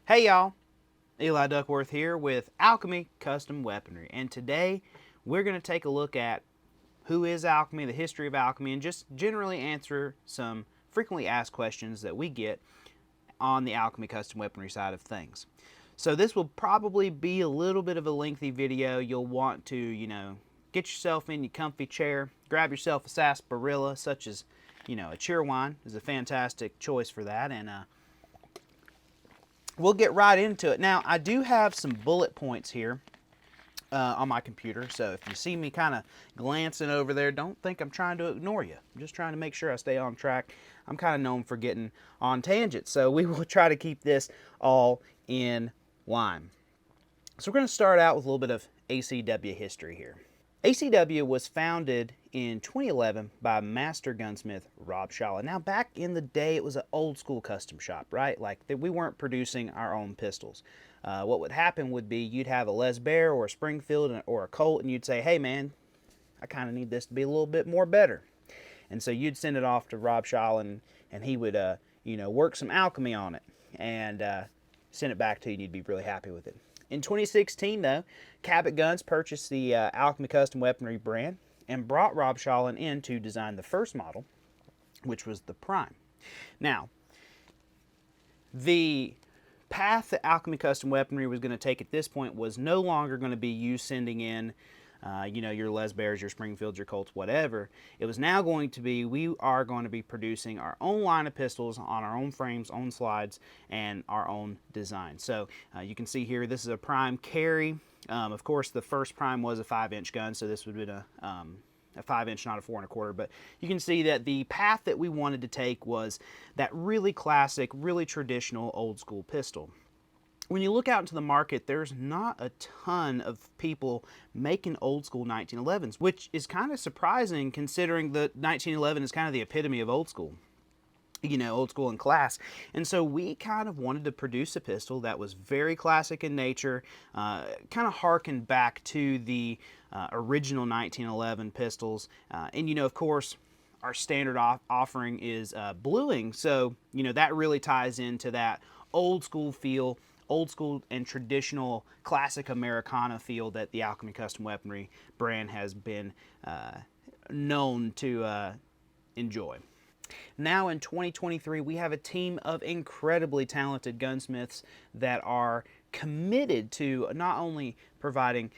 Hey y'all, Eli Duckworth here with Alchemy Custom Weaponry, and today we're going to take a look at who is Alchemy, the history of Alchemy, and just generally answer some frequently asked questions that we get on the Alchemy Custom Weaponry side of things. So this will probably be a little bit of a lengthy video. You'll want to, get yourself in your comfy chair, grab yourself a sarsaparilla, such as, a cheerwine is a fantastic choice for that, and we'll get right into it. Now, I do have some bullet points here on my computer, so if you see me kind of glancing over there, don't think I'm trying to ignore you. I'm just trying to make sure I stay on track. I'm kind of known for getting on tangents, so we will try to keep this all in line. So we're going to start out with a little bit of ACW history here. ACW was founded in 2011 by master gunsmith Rob Shalla. Now, back in the day, it was an old school custom shop, right? Like, we weren't producing our own pistols. What would happen would be you'd have a Les Baer or a Springfield or a Colt, and you'd say, hey man, I kind of need this to be a little bit more better. And so you'd send it off to Rob Shalla, and he would, work some alchemy on it and send it back to you, and you'd be really happy with it. In 2016, though, Cabot Guns purchased the Alchemy Custom Weaponry brand and brought Rob Shalla in to design the first model, which was the Prime. Now, the path that Alchemy Custom Weaponry was going to take at this point was no longer going to be you sending in your Les Baers, your Springfields, your Colts, whatever. It was now going to be, we are going to be producing our own line of pistols on our own frames, own slides, and our own design. So you can see here, this is a Prime carry. Of course, the first Prime was a 5-inch gun, so this would have been a 5-inch, not a 4 1/4. But you can see that the path that we wanted to take was that really classic, really traditional, old school pistol. When you look out into the market, there's not a ton of people making old school 1911s, which is kind of surprising considering that 1911 is kind of the epitome of old school. Old school in class. And so we kind of wanted to produce a pistol that was very classic in nature, kind of harkened back to the original 1911 pistols. And of course, our standard offering is bluing, so that really ties into that old school feel, old school and traditional classic Americana feel that the Alchemy Custom Weaponry brand has been known to enjoy. Now in 2023, we have a team of incredibly talented gunsmiths that are committed to not only providing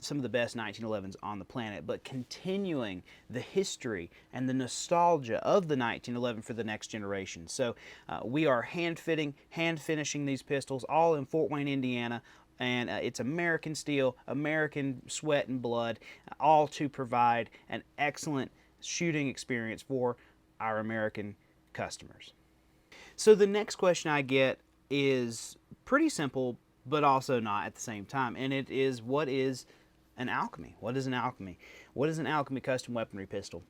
some of the best 1911s on the planet, but continuing the history and the nostalgia of the 1911 for the next generation. So we are hand finishing these pistols all in Fort Wayne, Indiana, and it's American steel, American sweat and blood, all to provide an excellent shooting experience for our American customers. So the next question I get is pretty simple, but also not at the same time, and it is, what is an Alchemy? What is an Alchemy? What is an Alchemy Custom Weaponry pistol?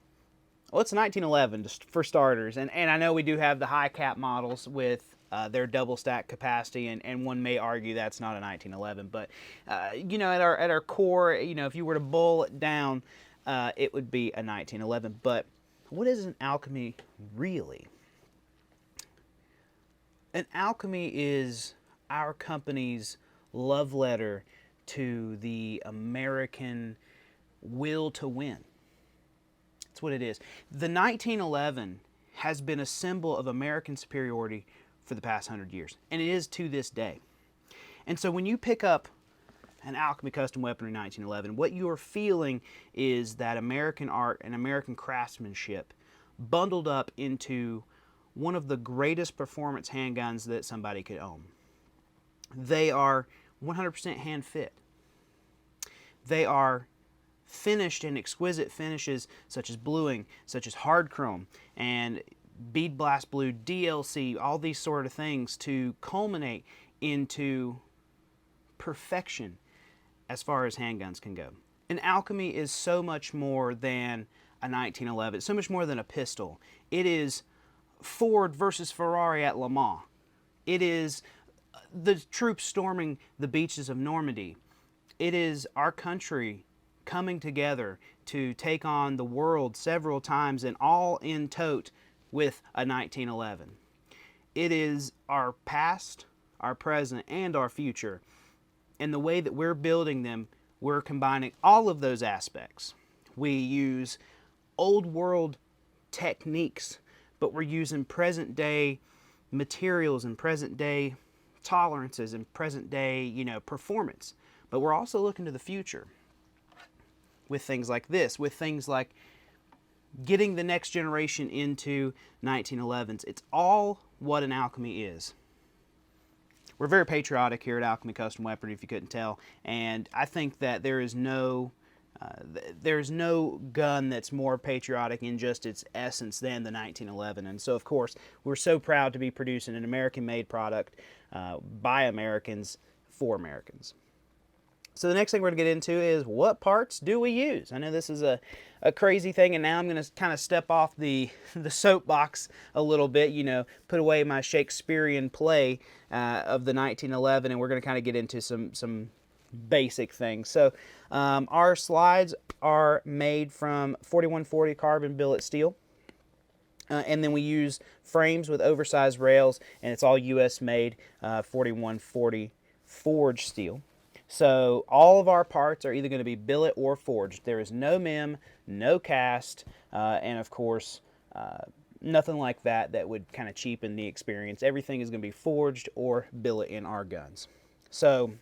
Well, it's a 1911 just for starters, and I know we do have the high cap models with their double stack capacity, and one may argue that's not a 1911, but at our core, if you were to boil it down, it would be a 1911. But what is an Alchemy really? An Alchemy is our company's love letter to the American will to win. That's what it is. The 1911 has been a symbol of American superiority for the past 100 years, and it is to this day. And so when you pick up an Alchemy Custom Weaponry 1911, what you're feeling is that American art and American craftsmanship bundled up into one of the greatest performance handguns that somebody could own. They are 100% hand fit. They are finished in exquisite finishes such as bluing, such as hard chrome, and bead blast blue, DLC, all these sort of things to culminate into perfection as far as handguns can go. An Alchemy is so much more than a 1911. It's so much more than a pistol. It is Ford versus Ferrari at Le Mans. It is the troops storming the beaches of Normandy. It is our country coming together to take on the world several times, and all in tote with a 1911. It is our past, our present, and our future. And the way that we're building them, we're combining all of those aspects. We use old world techniques, but we're using present day materials and present day tolerances and present day, performance. But we're also looking to the future with things like this, with things like getting the next generation into 1911s. It's all what an Alchemy is. We're very patriotic here at Alchemy Custom Weaponry, if you couldn't tell, and I think that there's no gun that's more patriotic in just its essence than the 1911. And so, of course, we're so proud to be producing an American-made product by Americans for Americans. So the next thing we're going to get into is, what parts do we use? I know this is a crazy thing, and now I'm going to kind of step off the soapbox a little bit, put away my Shakespearean play of the 1911, and we're going to kind of get into some basic things. So our slides are made from 4140 carbon billet steel. And then we use frames with oversized rails, and it's all U.S. made 4140 forged steel. So all of our parts are either going to be billet or forged. There is no MIM, no cast, and of course nothing like that would kind of cheapen the experience. Everything is going to be forged or billet in our guns. So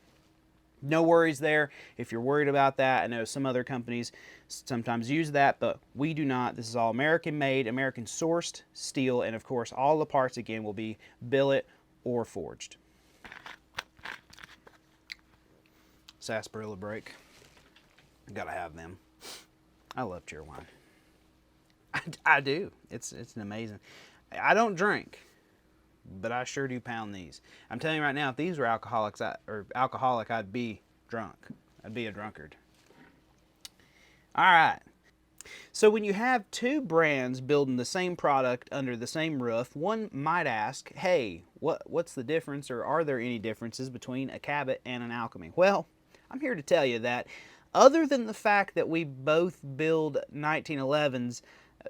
no worries there if you're worried about that. I know some other companies sometimes use that, but we do not. This is all American made, American sourced steel, and of course all the parts again will be billet or forged. Sarsaparilla break. Gotta have them. I love cheer wine. I do. It's an amazing. I don't drink, but I sure do pound these. I'm telling you right now, if these were alcoholic, I'd be drunk. I'd be a drunkard. All right. So when you have two brands building the same product under the same roof, one might ask, hey, what's the difference, or are there any differences between a Cabot and an Alchemy? Well, I'm here to tell you that other than the fact that we both build 1911s,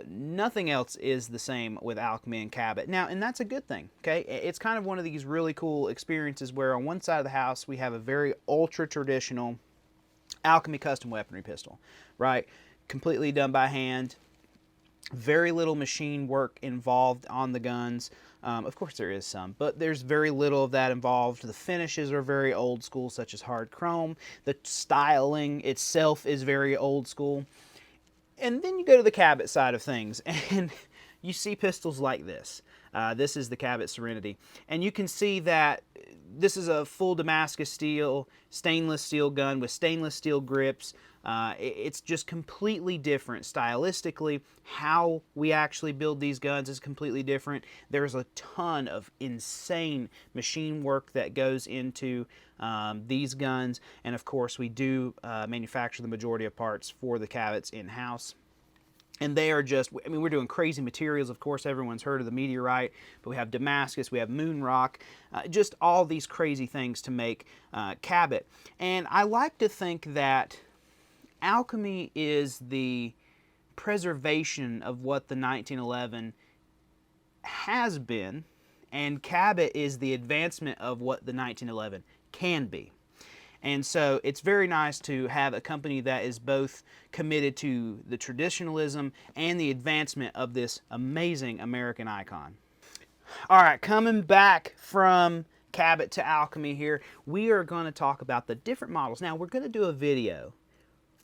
nothing else is the same with Alchemy and Cabot. Now, and that's a good thing, okay? It's kind of one of these really cool experiences where on one side of the house we have a very ultra-traditional Alchemy custom weaponry pistol, right? Completely done by hand. Very little machine work involved on the guns. Of course there is some, but there's very little of that involved. The finishes are very old school, such as hard chrome. The styling itself is very old school. And then you go to the Cabot side of things, and you see pistols like this. This is the Cabot Serenity. And you can see that this is a full Damascus steel, stainless steel gun with stainless steel grips. It's just completely different stylistically. How we actually build these guns is completely different. There's a ton of insane machine work that goes into these guns, and of course we do manufacture the majority of parts for the Cabots in-house. And they are just, I mean, we're doing crazy materials. Of course, everyone's heard of the meteorite, but we have Damascus, we have moon rock, just all these crazy things to make Cabot. And I like to think that Alchemy is the preservation of what the 1911 has been, and Cabot is the advancement of what the 1911 can be. And so it's very nice to have a company that is both committed to the traditionalism and the advancement of this amazing American icon. All right, coming back from Cabot to Alchemy here, we are going to talk about the different models. Now, we're going to do a video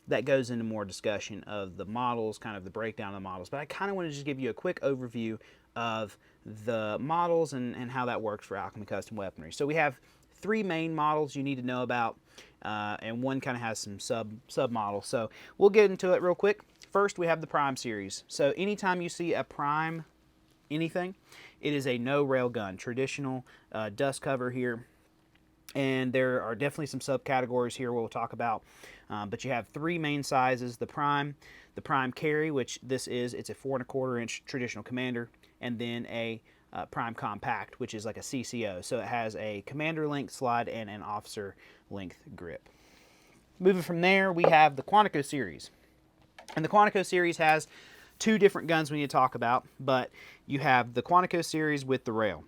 that goes into more discussion of the models, kind of the breakdown of the models, but I kind of want to just give you a quick overview of the models and how that works for Alchemy Custom Weaponry. So we have three main models you need to know about, and one kind of has some sub models. So we'll get into it real quick. First, we have the Prime series. So anytime you see a Prime anything, it is a no rail gun, traditional dust cover here. And there are definitely some subcategories here we'll talk about, but you have three main sizes: the Prime Carry, which it's a 4 1/4 inch traditional commander, and then a Prime Compact, which is like a CCO. So it has a commander length slide and an officer length grip. Moving from there, we have the Quantico series. And the Quantico series has two different guns we need to talk about, but you have the Quantico series with the rail.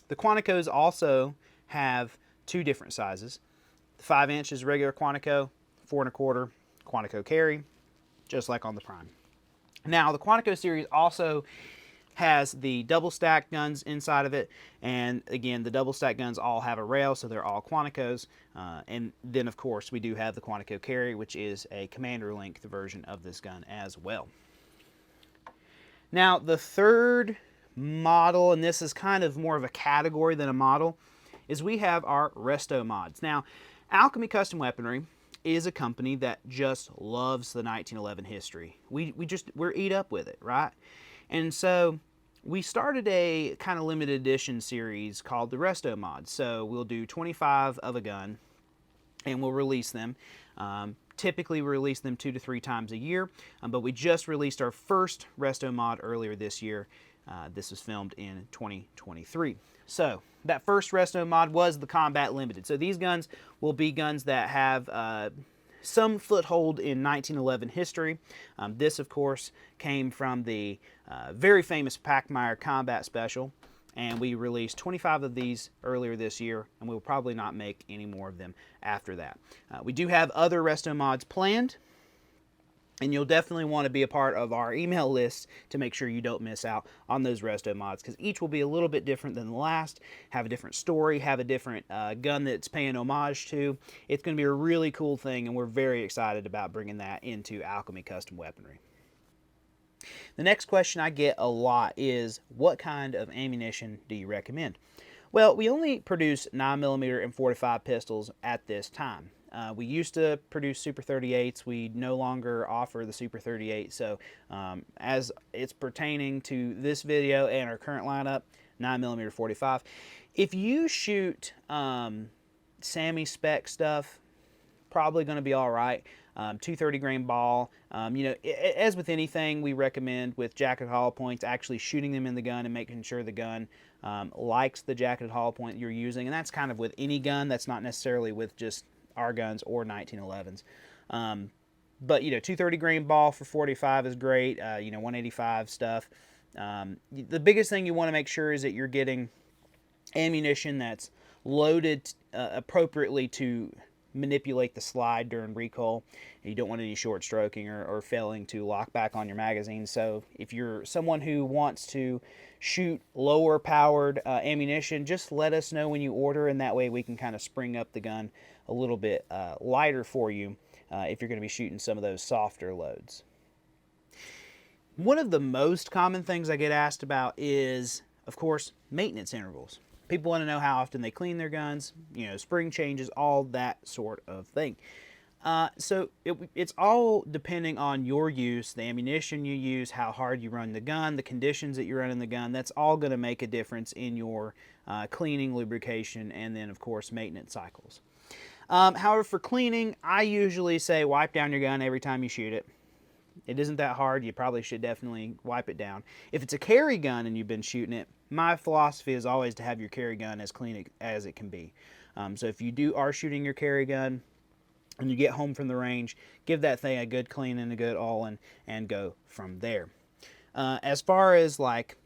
The Quanticos also have two different sizes. The 5-inch is regular Quantico, 4 1/4 Quantico carry, just like on the Prime. Now, the Quantico series also has the double stack guns inside of it, and again, the double stack guns all have a rail, so they're all Quanticos. And then, of course, we do have the Quantico carry, which is a commander length version of this gun as well. Now, the third model, and this is kind of more of a category than a model, is we have our resto mods. Now, Alchemy Custom Weaponry is a company that just loves the 1911 history. We're eat up with it, right? And so we started a kind of limited edition series called the resto mods. So we'll do 25 of a gun and we'll release them. Typically we release them 2 to 3 times a year, but we just released our first resto mod earlier this year. This was filmed in 2023. So that first resto mod was the Combat Limited. So these guns will be guns that have some foothold in 1911 history. This, of course, came from the very famous Packmeyer Combat Special, and we released 25 of these earlier this year, and we will probably not make any more of them after that. We do have other resto mods planned, and you'll definitely want to be a part of our email list to make sure you don't miss out on those resto mods, because each will be a little bit different than the last, have a different story, have a different gun that it's paying homage to. It's going to be a really cool thing, and we're very excited about bringing that into Alchemy Custom Weaponry. The next question I get a lot is, what kind of ammunition do you recommend? Well, we only produce 9mm and 45 pistols at this time. We used to produce Super 38s. We no longer offer the Super 38. So as it's pertaining to this video and our current lineup, 9mm 45. If you shoot SAMI spec stuff, probably going to be all right. 230 grain ball. You know, as with anything, we recommend with jacketed hollow points actually shooting them in the gun and making sure the gun likes the jacketed hollow point you're using. And that's kind of with any gun. That's not necessarily with just our guns or 1911s. But, you know, 230 grain ball for 45 is great. You know, 185 stuff. The biggest thing you want to make sure is that you're getting ammunition that's loaded appropriately to manipulate the slide during recoil. You don't want any short stroking or failing to lock back on your magazine. So if you're someone who wants to shoot lower powered ammunition, just let us know when you order, and that way we can kind of spring up the gun a little bit lighter for you if you're going to be shooting some of those softer loads. One of the most common things I get asked about is, of course, maintenance intervals. People want to know how often they clean their guns, you know, spring changes, all that sort of thing. So it's all depending on your use, the ammunition you use, how hard you run the gun, the conditions that you run in the gun. That's all going to make a difference in your cleaning, lubrication, and then, of course, maintenance cycles. However, for cleaning, I usually say wipe down your gun every time you shoot it. It isn't that hard. You probably should definitely wipe it down. If it's a carry gun and you've been shooting it, my philosophy is always to have your carry gun as clean as it can be. So if you are shooting your carry gun and you get home from the range, give that thing a good clean and a good oiling and go from there. As far as like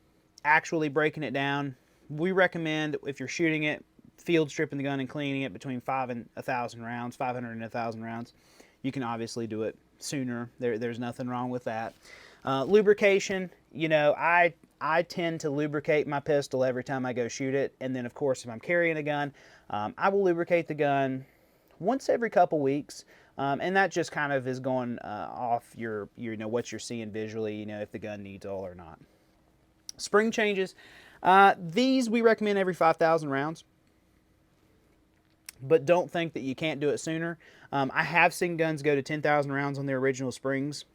actually breaking it down, we recommend, if you're shooting it, field stripping the gun and cleaning it between 500 and 1,000 rounds, 500 and 1,000 rounds. You can obviously do it sooner. There's nothing wrong with that. Lubrication, you know, I tend to lubricate my pistol every time I go shoot it. And then, of course, if I'm carrying a gun, I will lubricate the gun once every couple weeks. And that just kind of is going off you know, what you're seeing visually, you know, if the gun needs oil or not. Spring changes. These we recommend every 5,000 rounds. But don't think that you can't do it sooner. I have seen guns go to 10,000 rounds on their original springs.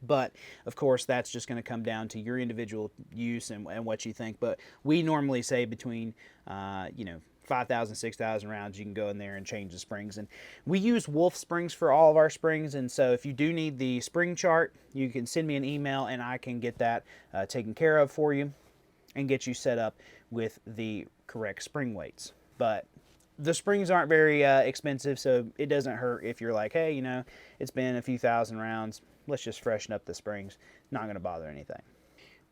But, of course, that's just going to come down to your individual use and what you think. But we normally say between, you know, 5,000, 6,000 rounds, you can go in there and change the springs. And we use Wolf springs for all of our springs. And so if you do need the spring chart, you can send me an email and I can get that taken care of for you and get you set up with the correct spring weights. But the springs aren't very expensive, so it doesn't hurt if you're like, hey, you know, it's been a few thousand rounds. Let's just freshen up the springs. Not going to bother anything.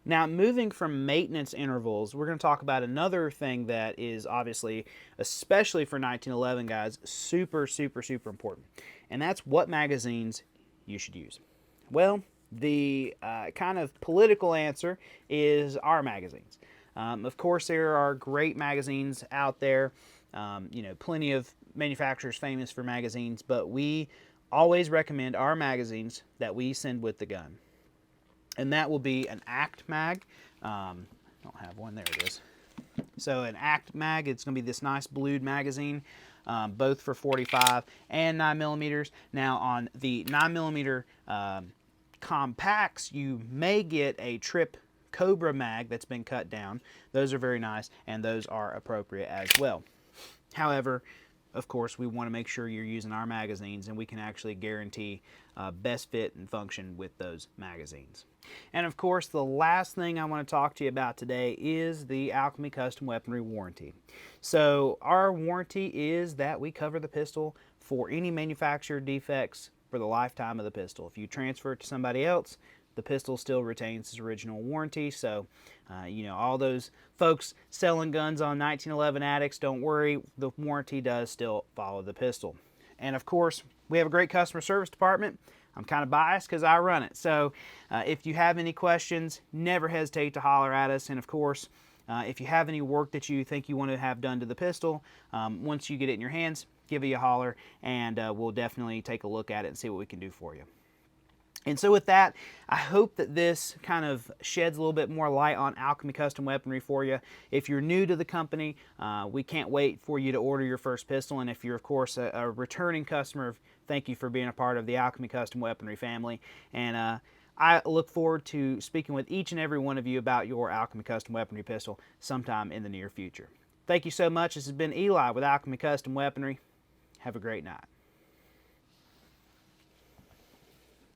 Now, moving from maintenance intervals, we're going to talk about another thing that is obviously, especially for 1911 guys, super, super, super important. And that's what magazines you should use. Well, the kind of political answer is our magazines. Of course, there are great magazines out there, plenty of manufacturers famous for magazines, but we always recommend our magazines that we send with the gun. And that will be an ACT mag. I don't have one, there it is. So an ACT mag, it's going to be this nice blued magazine, both for 45 and 9 millimeters. Now on the 9 millimeter compacts, you may get a Trip Cobra mag that's been cut down. Those are very nice, and those are appropriate as well. However, of course, we want to make sure you're using our magazines, and we can actually guarantee best fit and function with those magazines. And of course, the last thing I want to talk to you about today is the Alchemy Custom Weaponry warranty. So our warranty is that we cover the pistol for any manufacturer defects for the lifetime of the pistol. If you transfer it to somebody else, the pistol still retains its original warranty. So, all those folks selling guns on 1911 addicts, don't worry, the warranty does still follow the pistol. And of course, we have a great customer service department. I'm kind of biased because I run it. So if you have any questions, never hesitate to holler at us. And of course, if you have any work that you think you want to have done to the pistol, once you get it in your hands, give it a holler, and we'll definitely take a look at it and see what we can do for you. And so with that, I hope that this kind of sheds a little bit more light on Alchemy Custom Weaponry for you. If you're new to the company, we can't wait for you to order your first pistol. And if you're, of course, a returning customer, thank you for being a part of the Alchemy Custom Weaponry family. And I look forward to speaking with each and every one of you about your Alchemy Custom Weaponry pistol sometime in the near future. Thank you so much. This has been Eli with Alchemy Custom Weaponry. Have a great night.